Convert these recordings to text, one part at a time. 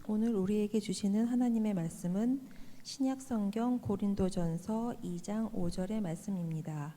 오늘 우리에게 주시는 하나님의 말씀은 신약 성경 고린도전서 2장 5절의 말씀입니다.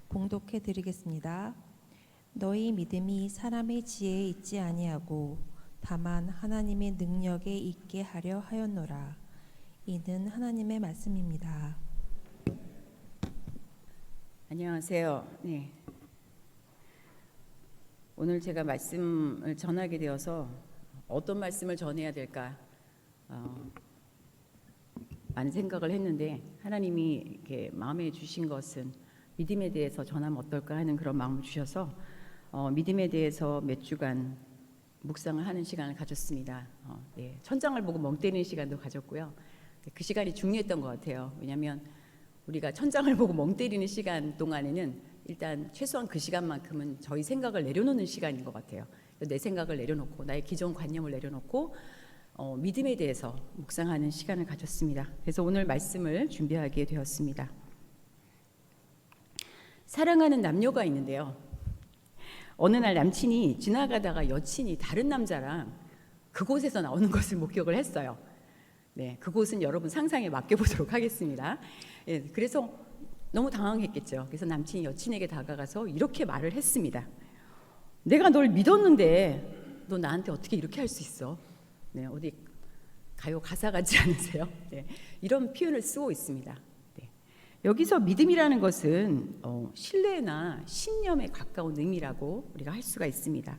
봉독해 드리겠습니다. 너희 믿음이 사람의 지혜에 있지 아니하고 다만 하나님의 능력에 있게 하려 하였노라. 이는 하나님의 말씀입니다. 안녕하세요. 네. 오늘 제가 말씀을 전하게 되어서 어떤 말씀을 전해야 될까 많은 생각을 했는데, 하나님이 이렇게 마음에 주신 것은 믿음에 대해서 전하면 어떨까 하는 그런 마음을 주셔서 믿음에 대해서 몇 주간 묵상을 하는 시간을 가졌습니다. 네. 천장을 보고 멍 때리는 시간도 가졌고요. 그 시간이 중요했던 것 같아요. 왜냐하면 우리가 천장을 보고 멍 때리는 시간 동안에는 일단 최소한 그 시간만큼은 저희 생각을 내려놓는 시간인 것 같아요. 내 생각을 내려놓고 나의 기존 관념을 내려놓고 믿음에 대해서 묵상하는 시간을 가졌습니다. 그래서 오늘 말씀을 준비하게 되었습니다. 사랑하는 남녀가 있는데요. 어느 날 남친이 지나가다가 여친이 다른 남자랑 그곳에서 나오는 것을 목격을 했어요. 네, 그곳은 여러분 상상에 맡겨보도록 하겠습니다. 예, 그래서 너무 당황했겠죠. 그래서 남친이 여친에게 다가가서 이렇게 말을 했습니다. 내가 널 믿었는데 너 나한테 어떻게 이렇게 할 수 있어? 네, 어디 가요 가사 같지 않으세요? 네, 이런 표현을 쓰고 있습니다. 네, 여기서 믿음이라는 것은 신뢰나 신념에 가까운 의미라고 우리가 할 수가 있습니다.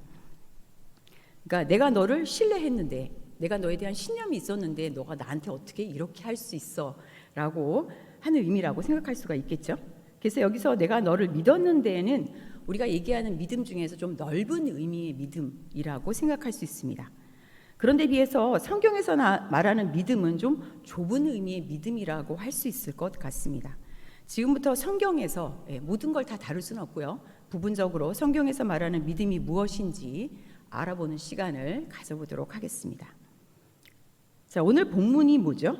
그러니까 내가 너를 신뢰했는데, 내가 너에 대한 신념이 있었는데 너가 나한테 어떻게 이렇게 할 수 있어? 라고 하는 의미라고 생각할 수가 있겠죠. 그래서 여기서 내가 너를 믿었는데는 우리가 얘기하는 믿음 중에서 좀 넓은 의미의 믿음이라고 생각할 수 있습니다. 그런데 비해서 성경에서 말하는 믿음은 좀 좁은 의미의 믿음이라고 할 수 있을 것 같습니다. 지금부터 성경에서 모든 걸 다 다룰 수는 없고요. 부분적으로 성경에서 말하는 믿음이 무엇인지 알아보는 시간을 가져보도록 하겠습니다. 자, 오늘 본문이 뭐죠?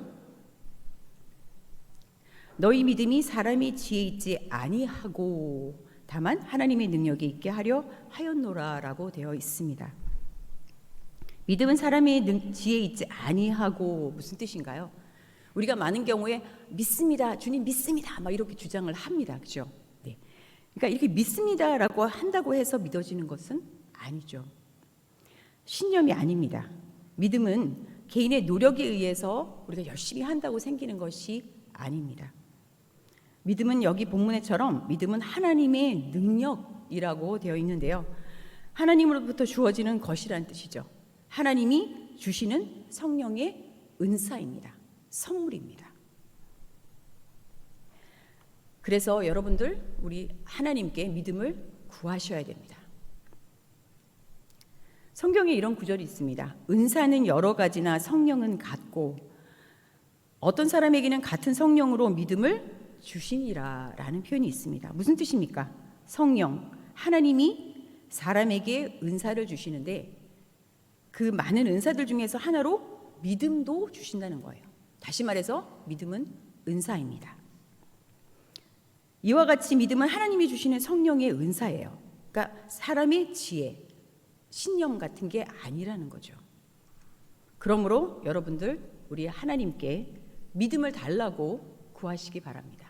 너희 믿음이 사람의 지혜에 있지 아니하고 다만 하나님의 능력에 있게 하려 하였노라라고 되어 있습니다. 믿음은 사람의 지혜에 있지 아니하고 무슨 뜻인가요? 우리가 많은 경우에 믿습니다, 주님 믿습니다, 막 이렇게 주장을 합니다, 그렇죠? 네. 그러니까 이렇게 믿습니다라고 한다고 해서 믿어지는 것은 아니죠. 신념이 아닙니다. 믿음은 개인의 노력에 의해서 우리가 열심히 한다고 생기는 것이 아닙니다. 믿음은 여기 본문에처럼 믿음은 하나님의 능력이라고 되어 있는데요. 하나님으로부터 주어지는 것이라는 뜻이죠. 하나님이 주시는 성령의 은사입니다. 선물입니다. 그래서 여러분들, 우리 하나님께 믿음을 구하셔야 됩니다. 성경에 이런 구절이 있습니다. 은사는 여러 가지나 성령은 같고 어떤 사람에게는 같은 성령으로 믿음을 주시니라 라는 표현이 있습니다. 무슨 뜻입니까? 성령, 하나님이 사람에게 은사를 주시는데 그 많은 은사들 중에서 하나로 믿음도 주신다는 거예요. 다시 말해서 믿음은 은사입니다. 이와 같이 믿음은 하나님이 주시는 성령의 은사예요. 그러니까 사람의 지혜, 신념 같은 게 아니라는 거죠. 그러므로 여러분들, 우리 하나님께 믿음을 달라고 구하시기 바랍니다.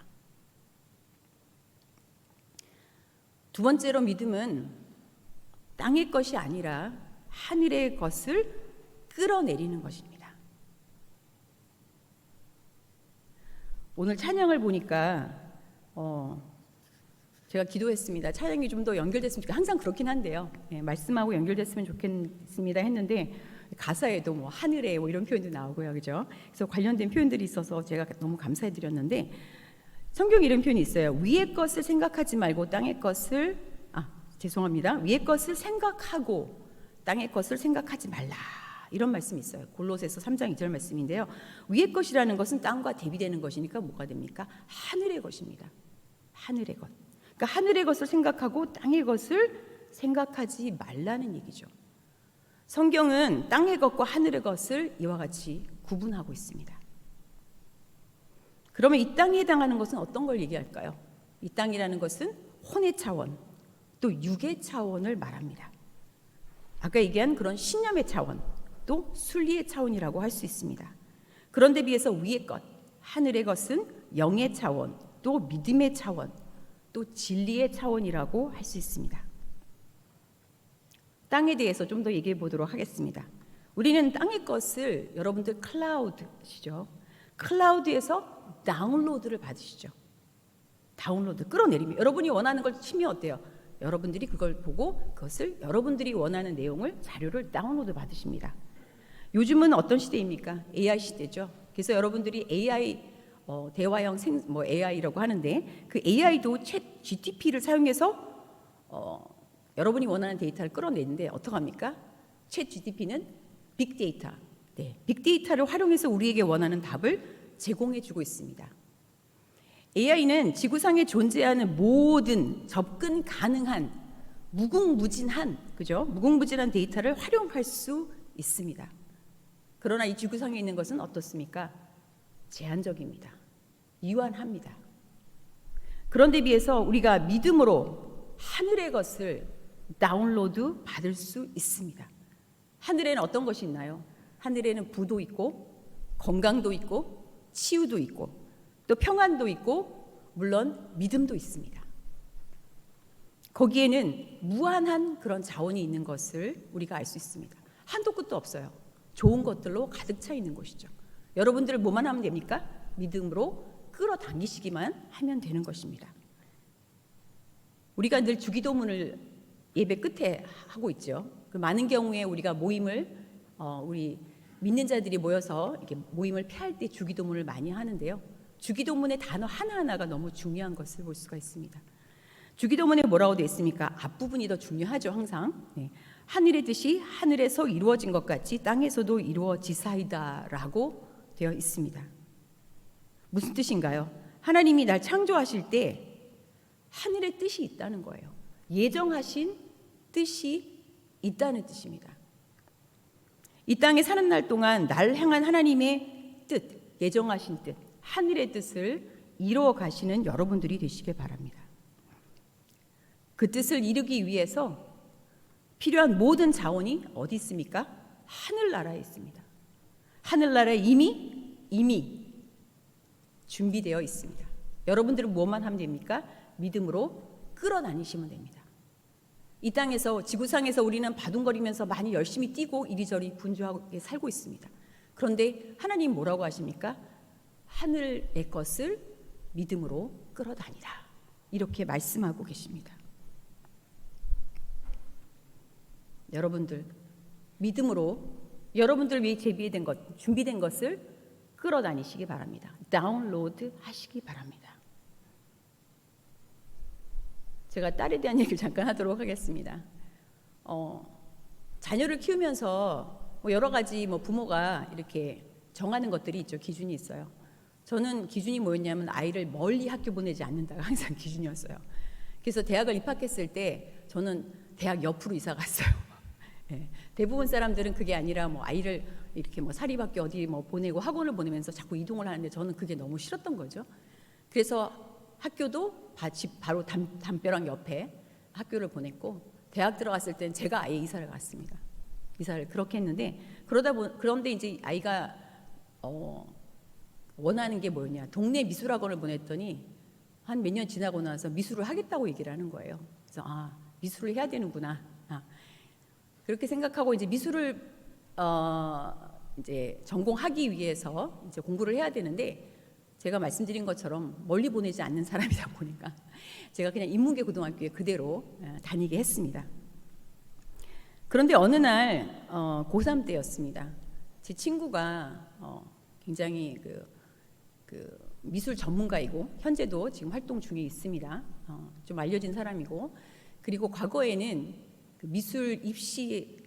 두 번째로, 믿음은 땅의 것이 아니라 하늘의 것을 끌어내리는 것입니다. 오늘 찬양을 보니까 제가 기도했습니다. 찬양이 좀 더 연결됐으면 좋겠어요. 항상 그렇긴 한데요. 말씀하고 연결됐으면 좋겠습니다 했는데 가사에도 뭐 하늘에 뭐 이런 표현도 나오고요, 그죠? 그래서 관련된 표현들이 있어서 제가 너무 감사해드렸는데, 성경에 이런 표현이 있어요. 위의 것을 생각하지 말고 땅의 것을 위의 것을 생각하고 땅의 것을 생각하지 말라, 이런 말씀이 있어요. 골로새서 3장 2절 말씀인데요. 위의 것이라는 것은 땅과 대비되는 것이니까 뭐가 됩니까? 하늘의 것입니다. 하늘의 것. 그러니까 하늘의 것을 생각하고 땅의 것을 생각하지 말라는 얘기죠. 성경은 땅의 것과 하늘의 것을 이와 같이 구분하고 있습니다. 그러면 이 땅에 해당하는 것은 어떤 걸 얘기할까요? 이 땅이라는 것은 혼의 차원, 또 육의 차원을 말합니다. 아까 얘기한 그런 신념의 차원, 또 순리의 차원이라고 할 수 있습니다. 그런데 비해서 위의 것, 하늘의 것은 영의 차원, 또 믿음의 차원, 또 진리의 차원이라고 할 수 있습니다. 땅에 대해서 좀 더 얘기해 보도록 하겠습니다. 우리는 땅의 것을 여러분들 클라우드시죠. 클라우드에서 다운로드를 받으시죠. 다운로드 끌어내리면 여러분이 원하는 걸 치면 어때요? 여러분들이 그걸 보고 그것을 여러분들이 원하는 내용을 자료를 다운로드 받으십니다. 요즘은 어떤 시대입니까? AI 시대죠. 그래서 여러분들이 AI 대화형 AI라고 하는데 그 AI도 챗 GTP를 사용해서 여러분이 원하는 데이터를 끌어내는데 어떡합니까? 챗 GTP는 빅데이터, 빅데이터를 활용해서 우리에게 원하는 답을 제공해 주고 있습니다. AI는 지구상에 존재하는 모든 접근 가능한 무궁무진한 데이터를 활용할 수 있습니다. 그러나 이 지구상에 있는 것은 어떻습니까? 제한적입니다. 유한합니다. 그런데 비해서 우리가 믿음으로 하늘의 것을 다운로드 받을 수 있습니다. 하늘에는 어떤 것이 있나요? 하늘에는 부도 있고 건강도 있고 치유도 있고 또 평안도 있고 물론 믿음도 있습니다. 거기에는 무한한 그런 자원이 있는 것을 우리가 알 수 있습니다. 한도 끝도 없어요. 좋은 것들로 가득 차 있는 것이죠. 여러분들은 뭐만 하면 됩니까? 믿음으로 끌어당기시기만 하면 되는 것입니다. 우리가 늘 주기도문을 예배 끝에 하고 있죠. 그 많은 경우에 우리가 모임을 우리 믿는 자들이 모여서 이렇게 모임을 폐할 때 주기도문을 많이 하는데요. 주기도문의 단어 하나하나가 너무 중요한 것을 볼 수가 있습니다. 주기도문에 뭐라고 되어 있습니까? 앞부분이 더 중요하죠, 항상. 하늘의 뜻이 하늘에서 이루어진 것 같이 땅에서도 이루어지사이다라고 되어 있습니다. 무슨 뜻인가요? 하나님이 날 창조하실 때 하늘의 뜻이 있다는 거예요. 예정하신 뜻이 있다는 뜻입니다. 이 땅에 사는 날 동안 날 향한 하나님의 뜻, 예정하신 뜻, 하늘의 뜻을 이루어 가시는 여러분들이 되시길 바랍니다. 그 뜻을 이루기 위해서 필요한 모든 자원이 어디 있습니까? 하늘나라에 있습니다. 하늘나라에 이미 준비되어 있습니다. 여러분들은 무엇만 하면 됩니까? 믿음으로 끌어다니시면 됩니다. 이 땅에서 지구상에서 우리는 바둥거리면서 많이 열심히 뛰고 이리저리 분주하게 살고 있습니다. 그런데 하나님 뭐라고 하십니까? 하늘의 것을 믿음으로 끌어다니라. 이렇게 말씀하고 계십니다. 여러분들 믿음으로 여러분들 위해 준비된 것을 끌어다니시기 바랍니다. 다운로드 하시기 바랍니다. 제가 딸에 대한 얘기를 잠깐 하도록 하겠습니다. 자녀를 키우면서 여러 가지 부모가 이렇게 정하는 것들이 있죠. 기준이 있어요. 저는 기준이 뭐였냐면 아이를 멀리 학교 보내지 않는다가 항상 기준이었어요. 그래서 대학을 입학했을 때 저는 대학 옆으로 이사 갔어요. 대부분 사람들은 그게 아니라 아이를 이렇게 사립학교 어디 보내고 학원을 보내면서 자꾸 이동을 하는데 저는 그게 너무 싫었던 거죠. 그래서 학교도 집 바로 담벼락 옆에 학교를 보냈고 대학 들어갔을 때는 제가 아예 이사를 갔습니다. 이사를 그렇게 했는데 그런데 이제 아이가 원하는 게 뭐였냐? 동네 미술학원을 보냈더니 한 몇 년 지나고 나서 미술을 하겠다고 얘기를 하는 거예요. 그래서 미술을 해야 되는구나. 그렇게 생각하고 이제 미술을 이제 전공하기 위해서 이제 공부를 해야 되는데 제가 말씀드린 것처럼 멀리 보내지 않는 사람이다 보니까 제가 그냥 인문계 고등학교에 그대로 다니게 했습니다. 그런데 어느 날 고3 때였습니다. 제 친구가 굉장히 그 미술 전문가이고 현재도 지금 활동 중에 있습니다. 좀 알려진 사람이고 그리고 과거에는 그 미술 입시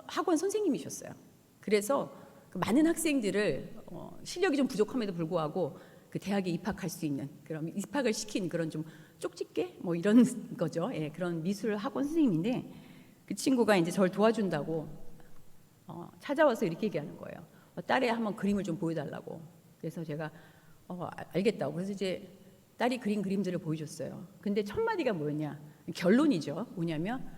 학원 선생님이셨어요. 그래서 그 많은 학생들을 실력이 좀 부족함에도 불구하고 그 대학에 입학할 수 있는 그런 입학을 시킨 그런 좀 쪽집게 이런 거죠. 그런 미술 학원 선생님인데 그 친구가 이제 저를 도와준다고 찾아와서 이렇게 얘기하는 거예요. 딸의 한번 그림을 좀 보여달라고. 그래서 제가 알겠다고. 그래서 이제 딸이 그린 그림들을 보여줬어요. 근데 첫 마디가 뭐였냐? 결론이죠. 뭐냐면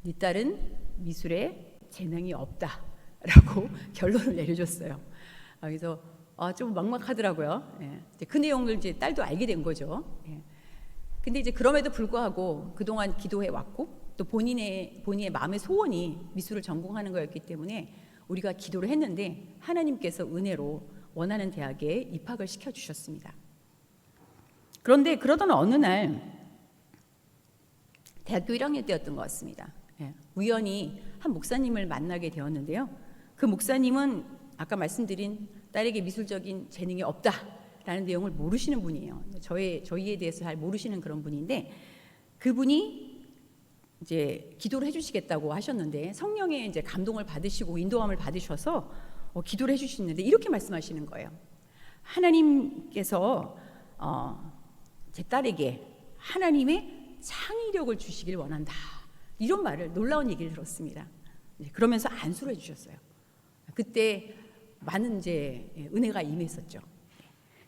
네 딸은 미술에 재능이 없다. 라고 결론을 내려줬어요. 그래서 좀 막막하더라고요. 예. 이제 그 내용을 이제 딸도 알게 된 거죠. 예. 근데 이제 그럼에도 불구하고 그동안 기도해 왔고 또 본인의 마음의 소원이 미술을 전공하는 거였기 때문에 우리가 기도를 했는데 하나님께서 은혜로 원하는 대학에 입학을 시켜주셨습니다. 그런데 그러던 어느 날 대학교 1학년 때였던 것 같습니다. 예. 우연히 한 목사님을 만나게 되었는데요. 그 목사님은 아까 말씀드린 딸에게 미술적인 재능이 없다라는 내용을 모르시는 분이에요. 저희에 대해서 잘 모르시는 그런 분인데 그분이 이제 기도를 해주시겠다고 하셨는데 성령의 이제 감동을 받으시고 인도함을 받으셔서 기도를 해주시는데 이렇게 말씀하시는 거예요. 하나님께서 제 딸에게 하나님의 창의력을 주시길 원한다. 이런 말을 놀라운 얘기를 들었습니다. 그러면서 안수를 해주셨어요. 그때 많은 이제 은혜가 임했었죠.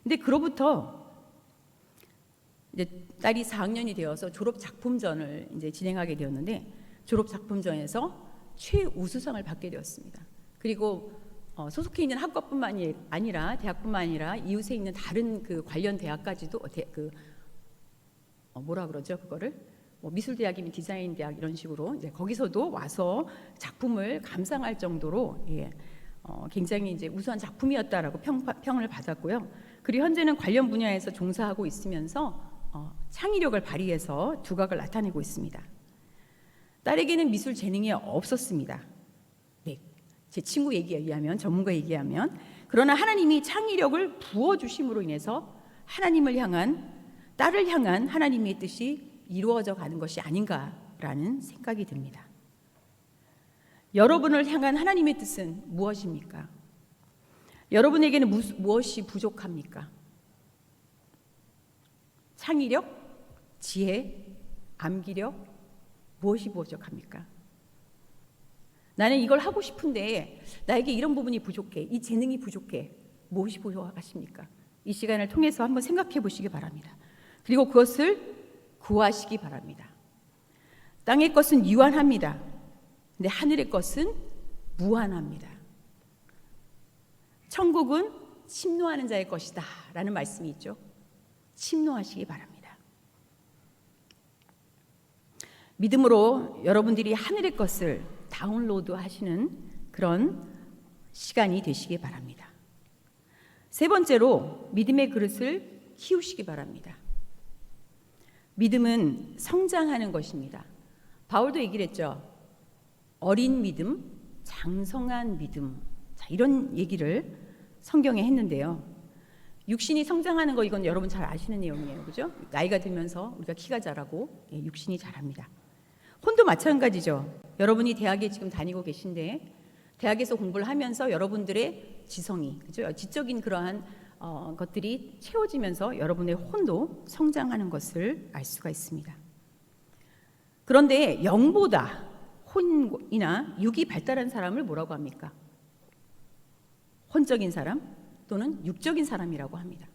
근데 그로부터 이제 딸이 4학년이 되어서 졸업 작품전을 이제 진행하게 되었는데 졸업 작품전에서 최우수상을 받게 되었습니다. 그리고 소속해 있는 학과뿐만이 아니라 대학뿐만 아니라 이웃에 있는 다른 그 관련 대학까지도 뭐라 그러죠 그거를 미술대학이면 디자인대학 이런 식으로 이제 거기서도 와서 작품을 감상할 정도로 굉장히 이제 우수한 작품이었다라고 평을 받았고요. 그리고 현재는 관련 분야에서 종사하고 있으면서 창의력을 발휘해서 두각을 나타내고 있습니다. 딸에게는 미술 재능이 없었습니다. 네, 제 친구 얘기에 의하면 전문가 얘기하면 그러나 하나님이 창의력을 부어주심으로 인해서 딸을 향한 하나님의 뜻이 이루어져 가는 것이 아닌가라는 생각이 듭니다. 여러분을 향한 하나님의 뜻은 무엇입니까? 여러분에게는 무엇이 부족합니까? 창의력, 지혜, 암기력, 무엇이 부족합니까? 나는 이걸 하고 싶은데 나에게 이런 부분이 부족해, 이 재능이 부족해. 무엇이 부족하십니까? 이 시간을 통해서 한번 생각해 보시기 바랍니다. 그리고 그것을 구하시기 바랍니다. 땅의 것은 유한합니다. 근데 하늘의 것은 무한합니다. 천국은 침노하는 자의 것이다 라는 말씀이 있죠. 침노하시기 바랍니다. 믿음으로 여러분들이 하늘의 것을 다운로드 하시는 그런 시간이 되시기 바랍니다. 세 번째로 믿음의 그릇을 키우시기 바랍니다. 믿음은 성장하는 것입니다. 바울도 얘기를 했죠. 어린 믿음, 장성한 믿음. 자, 이런 얘기를 성경에 했는데요. 육신이 성장하는 거 이건 여러분 잘 아시는 내용이에요. 그죠? 나이가 들면서 우리가 키가 자라고 육신이 자랍니다. 혼도 마찬가지죠. 여러분이 대학에 지금 다니고 계신데 대학에서 공부를 하면서 여러분들의 지성이, 그죠? 지적인 그러한 것들이 채워지면서 여러분의 혼도 성장하는 것을 알 수가 있습니다. 그런데 영보다 혼이나 육이 발달한 사람을 뭐라고 합니까? 혼적인 사람 또는 육적인 사람이라고 합니다.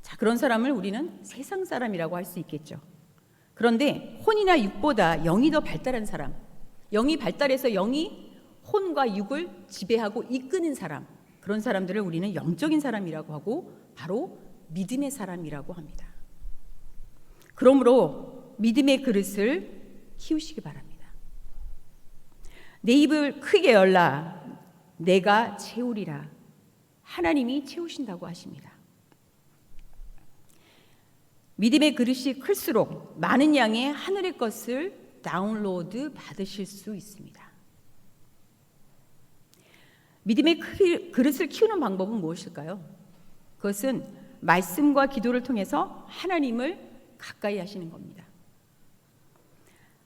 자, 그런 사람을 우리는 세상 사람이라고 할 수 있겠죠. 그런데 혼이나 육보다 영이 더 발달한 사람, 영이 발달해서 영이 혼과 육을 지배하고 이끄는 사람, 그런 사람들을 우리는 영적인 사람이라고 하고 바로 믿음의 사람이라고 합니다. 그러므로 믿음의 그릇을 키우시기 바랍니다. 내 입을 크게 열라 내가 채우리라. 하나님이 채우신다고 하십니다. 믿음의 그릇이 클수록 많은 양의 하늘의 것을 다운로드 받으실 수 있습니다. 믿음의 그릇을 키우는 방법은 무엇일까요? 그것은 말씀과 기도를 통해서 하나님을 가까이 하시는 겁니다.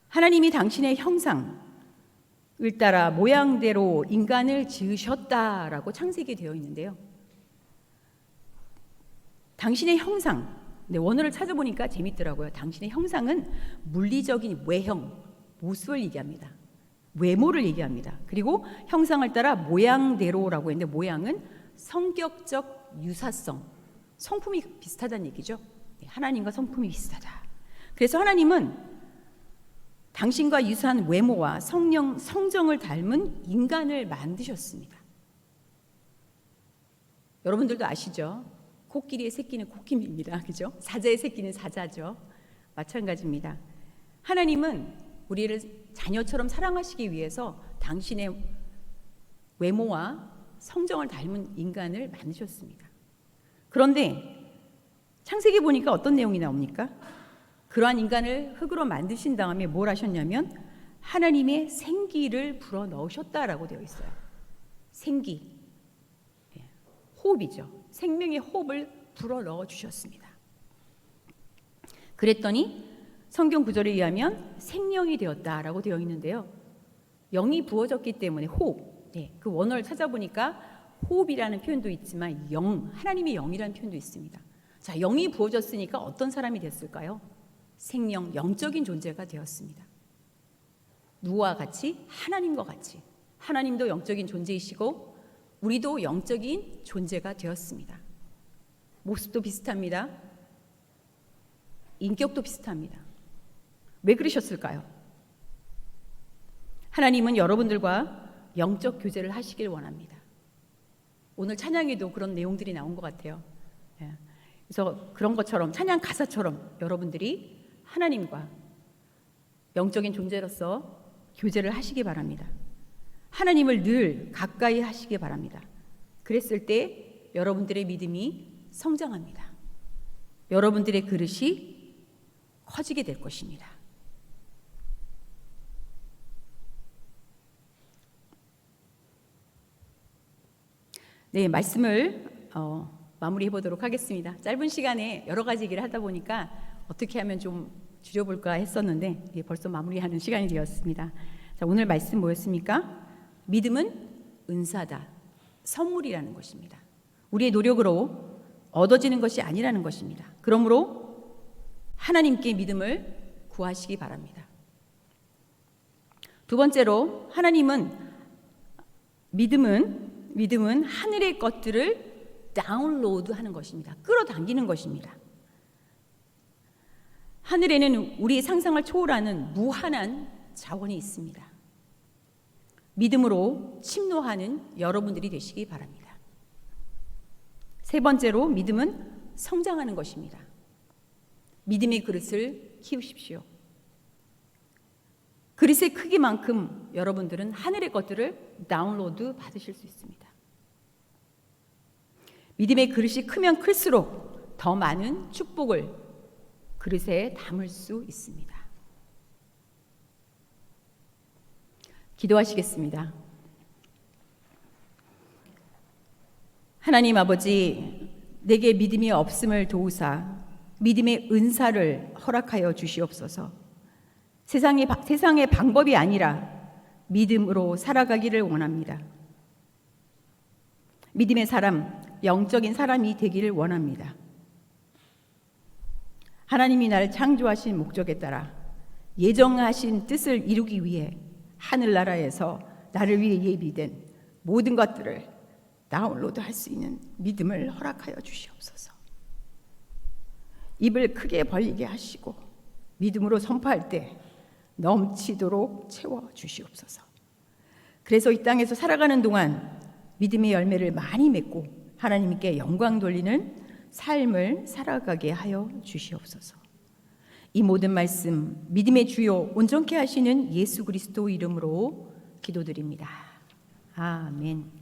하나님이 당신의 형상을 따라 모양대로 인간을 지으셨다라고 창세기에 되어 있는데요. 당신의 형상, 원어를 찾아보니까 재밌더라고요. 당신의 형상은 물리적인 외형, 모습을 얘기합니다. 외모를 얘기합니다. 그리고 형상을 따라 모양대로라고 했는데 모양은 성격적 유사성, 성품이 비슷하다는 얘기죠. 하나님과 성품이 비슷하다. 그래서 하나님은 당신과 유사한 외모와 성정을 닮은 인간을 만드셨습니다. 여러분들도 아시죠? 코끼리의 새끼는 코끼리입니다. 그죠? 사자의 새끼는 사자죠. 마찬가지입니다. 하나님은 우리를 자녀처럼 사랑하시기 위해서 당신의 외모와 성정을 닮은 인간을 만드셨습니다. 그런데 창세기 보니까 어떤 내용이 나옵니까? 그러한 인간을 흙으로 만드신 다음에 뭘 하셨냐면 하나님의 생기를 불어 넣으셨다라고 되어 있어요. 생기, 호흡이죠. 생명의 호흡을 불어 넣어 주셨습니다. 그랬더니 성경 구절에 의하면 생명이 되었다라고 되어 있는데요. 영이 부어졌기 때문에 호흡, 그 원어를 찾아보니까 호흡이라는 표현도 있지만 하나님의 영이라는 표현도 있습니다. 자, 영이 부어졌으니까 어떤 사람이 됐을까요? 생명, 영적인 존재가 되었습니다. 누구와 같이? 하나님과 같이. 하나님도 영적인 존재이시고 우리도 영적인 존재가 되었습니다. 모습도 비슷합니다. 인격도 비슷합니다. 왜 그러셨을까요? 하나님은 여러분들과 영적 교제를 하시길 원합니다. 오늘 찬양에도 그런 내용들이 나온 것 같아요. 그래서 그런 것처럼 찬양 가사처럼 여러분들이 하나님과 영적인 존재로서 교제를 하시기 바랍니다. 하나님을 늘 가까이 하시기 바랍니다. 그랬을 때 여러분들의 믿음이 성장합니다. 여러분들의 그릇이 커지게 될 것입니다. 네, 말씀을 마무리해 보도록 하겠습니다. 짧은 시간에 여러 가지 얘기를 하다 보니까 어떻게 하면 좀 줄여볼까 했었는데 벌써 마무리하는 시간이 되었습니다. 자, 오늘 말씀 뭐였습니까? 믿음은 은사다, 선물이라는 것입니다. 우리의 노력으로 얻어지는 것이 아니라는 것입니다. 그러므로 하나님께 믿음을 구하시기 바랍니다. 두 번째로 믿음은 하늘의 것들을 다운로드하는 것입니다. 끌어당기는 것입니다. 하늘에는 우리의 상상을 초월하는 무한한 자원이 있습니다. 믿음으로 침노하는 여러분들이 되시기 바랍니다. 세 번째로 믿음은 성장하는 것입니다. 믿음의 그릇을 키우십시오. 그릇의 크기만큼 여러분들은 하늘의 것들을 다운로드 받으실 수 있습니다. 믿음의 그릇이 크면 클수록 더 많은 축복을 그릇에 담을 수 있습니다. 기도하시겠습니다. 하나님 아버지, 내게 믿음이 없음을 도우사 믿음의 은사를 허락하여 주시옵소서. 세상의 방법이 아니라 믿음으로 살아가기를 원합니다. 믿음의 사람, 영적인 사람이 되기를 원합니다. 하나님이 나를 창조하신 목적에 따라 예정하신 뜻을 이루기 위해 하늘나라에서 나를 위해 예비된 모든 것들을 다운로드할 수 있는 믿음을 허락하여 주시옵소서. 입을 크게 벌리게 하시고 믿음으로 선포할 때 넘치도록 채워 주시옵소서. 그래서 이 땅에서 살아가는 동안 믿음의 열매를 많이 맺고 하나님께 영광 돌리는 삶을 살아가게 하여 주시옵소서. 이 모든 말씀 믿음의 주요 온전케 하시는 예수 그리스도 이름으로 기도드립니다. 아멘.